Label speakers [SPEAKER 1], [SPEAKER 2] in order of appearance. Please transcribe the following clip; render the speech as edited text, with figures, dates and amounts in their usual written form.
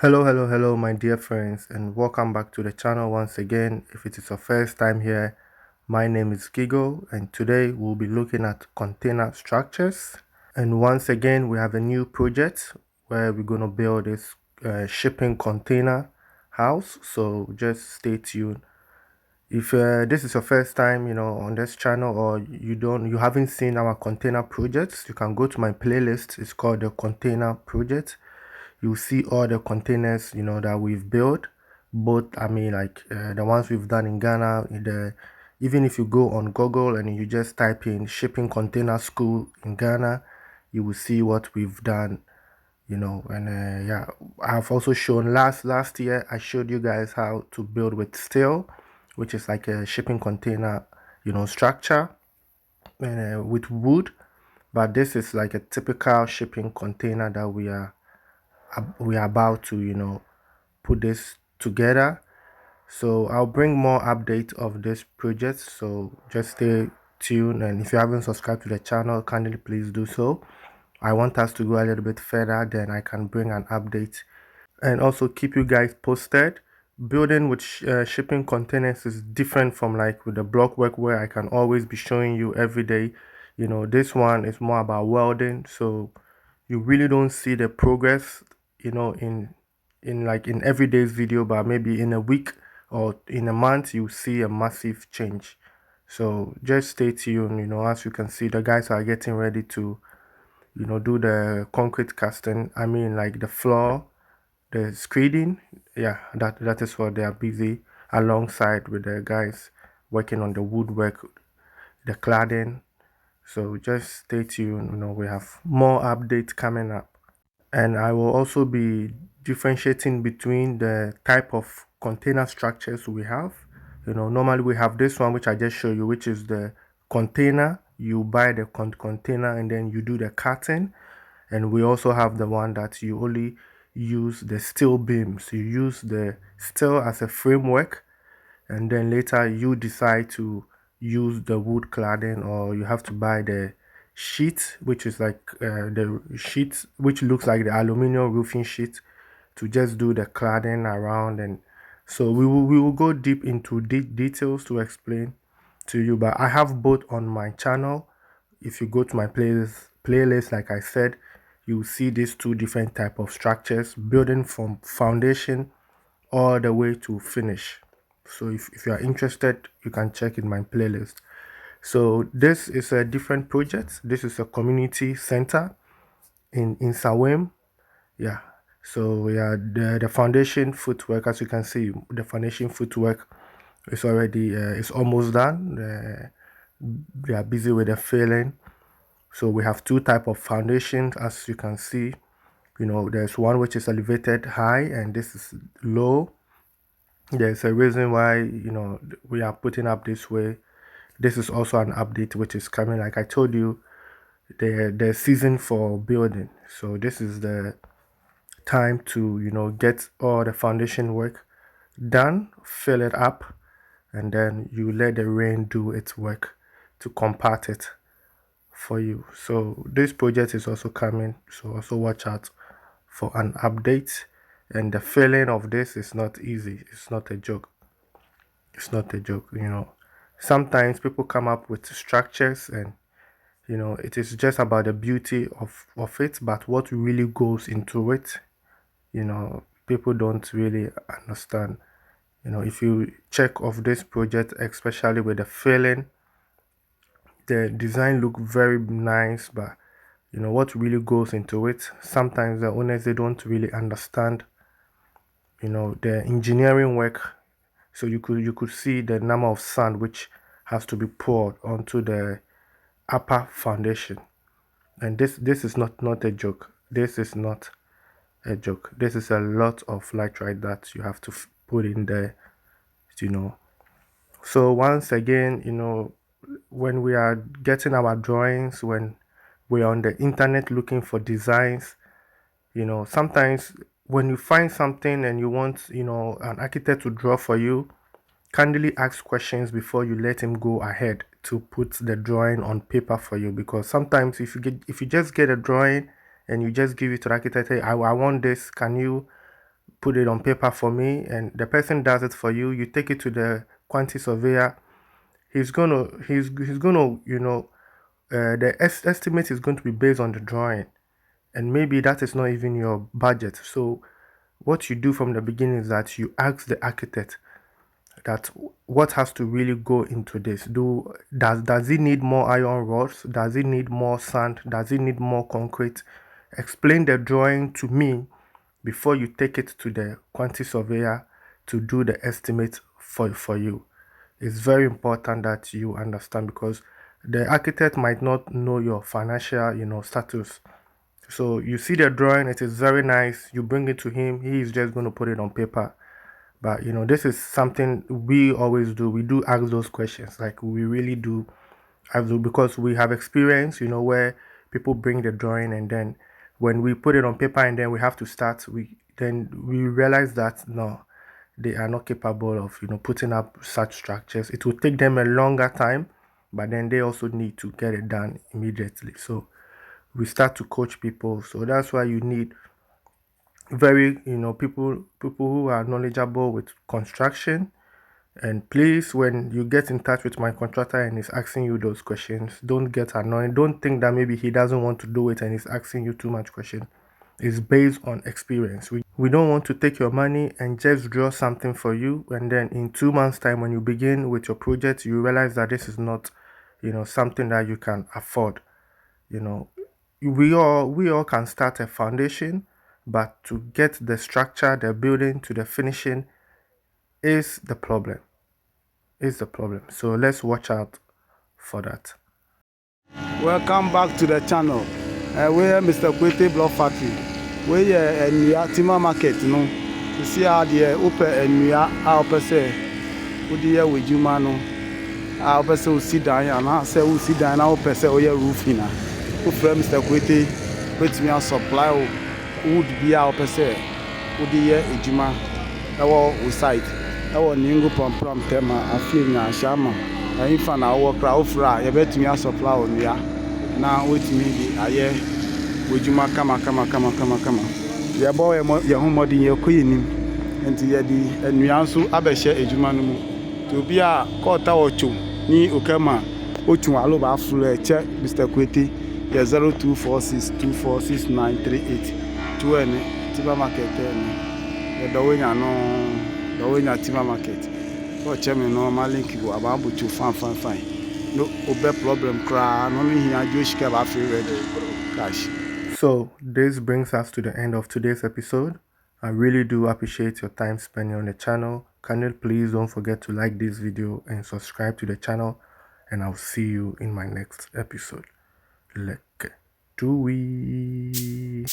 [SPEAKER 1] Hello, my dear friends, and welcome back to the channel once again. If it is your first time here, my name is Gigo, and today we'll be looking at container structures. And once again, we have a new project where we're going to build this shipping container house. So just stay tuned. If this is your first time, on this channel, or you haven't seen our container projects, you can go to my playlist. It's called the Container Project. You'll see all the containers that we've built, both like the ones we've done in Ghana. Even if you go on Google and you just type in shipping container school in Ghana, you will see what we've done. And yeah, I've also shown last year I showed you guys how to build with steel, which is like a shipping container structure, and with wood. But this is like a typical shipping container that we are about to put this together. So I'll bring more updates of this project, so just stay tuned. And if you haven't subscribed to the channel, kindly please do so. I want us to go a little bit further, then I can bring an update and also keep you guys posted. Building with shipping containers is different from like with the block work, where I can always be showing you every day. This one is more about welding, so you really don't see the progress in everyday's video, but maybe in a week or in a month you see a massive change. So just stay tuned. As you can see, the guys are getting ready to do the concrete casting. I mean, like the floor, the screeding. Yeah, that is what they are busy alongside with the guys working on the woodwork, the cladding. So just stay tuned. We have more updates coming up. And I will also be differentiating between the type of container structures we have. Normally we have this one which I just showed you, which is the container. You buy the container and then you do the cutting. And we also have the one that you only use the steel beams. You use the steel as a framework, and then later you decide to use the wood cladding, or you have to buy the sheet, which is like the sheet which looks like the aluminum roofing sheet, to just do the cladding around. And so we will go deep into details to explain to you, but I have both on my channel. If you go to my playlist, like I said, you see these two different type of structures, building from foundation all the way to finish. So if you are interested, you can check in my playlist. So this is a different project. This is a community center in Sawem. Yeah. So yeah, the foundation footwork, as you can see, the foundation footwork is already it's almost done. They are busy with the filling. So we have two type of foundations, as you can see. There's one which is elevated high, and this is low. There's a reason why we are putting up this way. This is also an update which is coming. Like I told you, the season for building. So this is the time to get all the foundation work done, fill it up, and then you let the rain do its work to compact it for you. So this project is also coming, so also watch out for an update. And the filling of this is not easy. It's not a joke. It's not a joke. Sometimes people come up with structures, and it is just about the beauty of it, but what really goes into it, people don't really understand. If you check of this project, especially with the filling, the design look very nice, but what really goes into it, sometimes the owners, they don't really understand the engineering work. So you could see the number of sand which has to be poured onto the upper foundation. And this is not a joke. This is not a joke. This is a lot of nitrite that you have to put in there. you know so once again, when we are getting our drawings, when we are on the internet looking for designs, sometimes when you find something and you want an architect to draw for you, kindly ask questions before you let him go ahead to put the drawing on paper for you. Because sometimes if you just get a drawing and you just give it to the architect, hey, I want this, can you put it on paper for me, and the person does it for you. You take it to the quantity surveyor. He's gonna the estimate is going to be based on the drawing, and maybe that is not even your budget. So what you do from the beginning is that you ask the architect that what has to really go into this. Does it need more iron rods? Does it need more sand? Does it need more concrete? Explain the drawing to me before you take it to the quantity surveyor to do the estimate for you. It's very important that you understand, because the architect might not know your financial status. So you see the drawing, it is very nice, you bring it to him, he is just going to put it on paper. But this is something we always do. We do ask those questions. Like, we really do ask those, because we have experience, where people bring the drawing, and then when we put it on paper and then we have to start, we realize that no, they are not capable of putting up such structures. It will take them a longer time, but then they also need to get it done immediately. So we start to coach people. So that's why you need very people who are knowledgeable with construction. And please, when you get in touch with my contractor and he's asking you those questions, don't get annoyed. Don't think that maybe he doesn't want to do it and he's asking you too much question. It's based on experience. We don't want to take your money and just draw something for you, and then in 2 months time when you begin with your project, you realize that this is not something that you can afford. you know we all can start a foundation, but to get the structure, the building to the finishing is the problem. So let's watch out for that.
[SPEAKER 2] Welcome back to the channel. We are Mr. Kwete Block Factory. We are a new Tima market. No, you see how the open a new our person. Would you with you, mano? Our person will sit down and I say, we'll sit down. Our person, we are roofing. Who from Mr. Kwete, wait me a supply would be our person. Would you a juma? Our site. Our Ningo Prom Tema, a feeling a shama. If an hour crowd fry, you bet me a supply on ya. Now wait me, I hear. Would you come? Your boy, your home body, your queen, and to Yadi, and we also abeshe a jumanumu. To be a quarter or two, ni Ukama, Ochu Aloba Flu, check Mr. Kwete, your 0246246938. To any Tiba market, the Dawina no, Dawina Tiba market. For chairman, no, my link you about to fine. No, obey problem cry, only here, Jewish Kava free ready cash.
[SPEAKER 1] So this brings us to the end of today's episode. I really do appreciate your time spending on the channel. Can you please don't forget to like this video and subscribe to the channel, and I'll see you in my next episode. Like, do we?